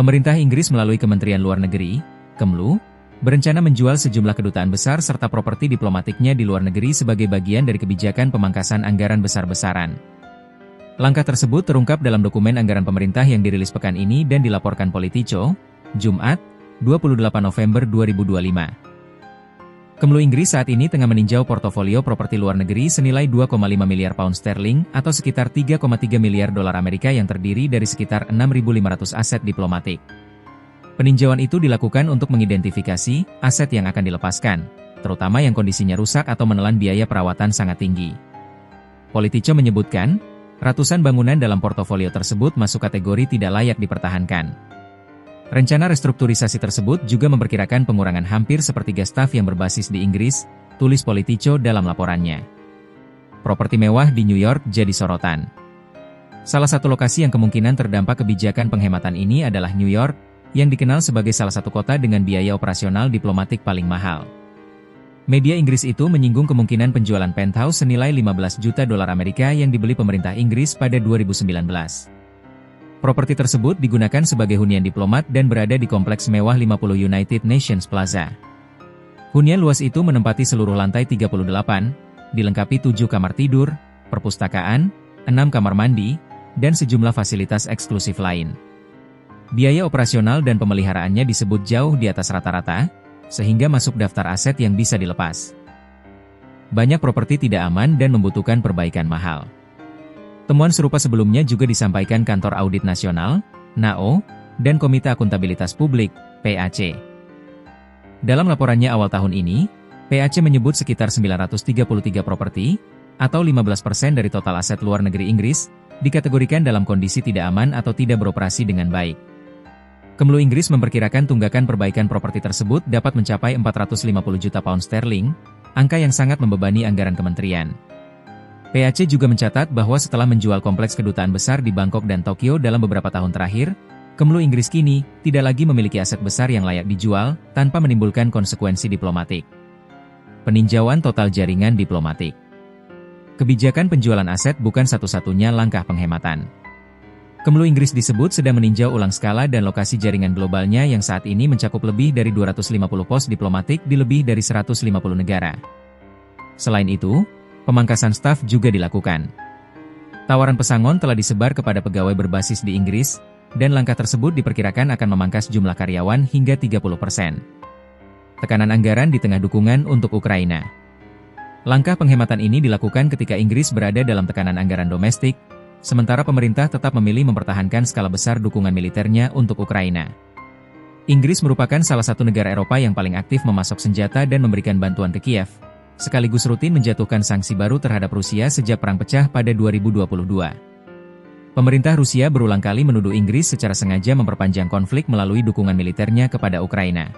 Pemerintah Inggris melalui Kementerian Luar Negeri, Kemlu, berencana menjual sejumlah kedutaan besar serta properti diplomatiknya di luar negeri sebagai bagian dari kebijakan pemangkasan anggaran besar-besaran. Langkah tersebut terungkap dalam dokumen anggaran pemerintah yang dirilis pekan ini dan dilaporkan Politico, Jumat, 28 November 2025. Kemlu Inggris saat ini tengah meninjau portofolio properti luar negeri senilai 2,5 miliar pound sterling atau sekitar 3,3 miliar dolar Amerika yang terdiri dari sekitar 6.500 aset diplomatik. Peninjauan itu dilakukan untuk mengidentifikasi aset yang akan dilepaskan, terutama yang kondisinya rusak atau menelan biaya perawatan sangat tinggi. Politico menyebutkan, ratusan bangunan dalam portofolio tersebut masuk kategori tidak layak dipertahankan. Rencana restrukturisasi tersebut juga memperkirakan pengurangan hampir sepertiga staf yang berbasis di Inggris, tulis Politico dalam laporannya. Properti mewah di New York jadi sorotan. Salah satu lokasi yang kemungkinan terdampak kebijakan penghematan ini adalah New York, yang dikenal sebagai salah satu kota dengan biaya operasional diplomatik paling mahal. Media Inggris itu menyinggung kemungkinan penjualan penthouse senilai 15 juta dolar Amerika yang dibeli pemerintah Inggris pada 2019. Properti tersebut digunakan sebagai hunian diplomat dan berada di kompleks mewah 50 United Nations Plaza. Hunian luas itu menempati seluruh lantai 38, dilengkapi 7 kamar tidur, perpustakaan, 6 kamar mandi, dan sejumlah fasilitas eksklusif lain. Biaya operasional dan pemeliharaannya disebut jauh di atas rata-rata, sehingga masuk daftar aset yang bisa dilepas. Banyak properti tidak aman dan membutuhkan perbaikan mahal. Temuan serupa sebelumnya juga disampaikan Kantor Audit Nasional, NAO, dan Komite Akuntabilitas Publik, PAC. Dalam laporannya awal tahun ini, PAC menyebut sekitar 933 properti, atau 15% dari total aset luar negeri Inggris, dikategorikan dalam kondisi tidak aman atau tidak beroperasi dengan baik. Kemlu Inggris memperkirakan tunggakan perbaikan properti tersebut dapat mencapai 450 juta pound sterling, angka yang sangat membebani anggaran kementerian. PAC juga mencatat bahwa setelah menjual kompleks kedutaan besar di Bangkok dan Tokyo dalam beberapa tahun terakhir, Kemlu Inggris kini tidak lagi memiliki aset besar yang layak dijual tanpa menimbulkan konsekuensi diplomatik. Peninjauan total jaringan diplomatik. Kebijakan penjualan aset bukan satu-satunya langkah penghematan. Kemlu Inggris disebut sedang meninjau ulang skala dan lokasi jaringan globalnya yang saat ini mencakup lebih dari 250 pos diplomatik di lebih dari 150 negara. Selain itu, pemangkasan staf juga dilakukan. Tawaran pesangon telah disebar kepada pegawai berbasis di Inggris, dan langkah tersebut diperkirakan akan memangkas jumlah karyawan hingga 30%. Tekanan anggaran di tengah dukungan untuk Ukraina. Langkah penghematan ini dilakukan ketika Inggris berada dalam tekanan anggaran domestik, sementara pemerintah tetap memilih mempertahankan skala besar dukungan militernya untuk Ukraina. Inggris merupakan salah satu negara Eropa yang paling aktif memasok senjata dan memberikan bantuan ke Kiev, sekaligus rutin menjatuhkan sanksi baru terhadap Rusia sejak perang pecah pada 2022. Pemerintah Rusia berulang kali menuduh Inggris secara sengaja memperpanjang konflik melalui dukungan militernya kepada Ukraina.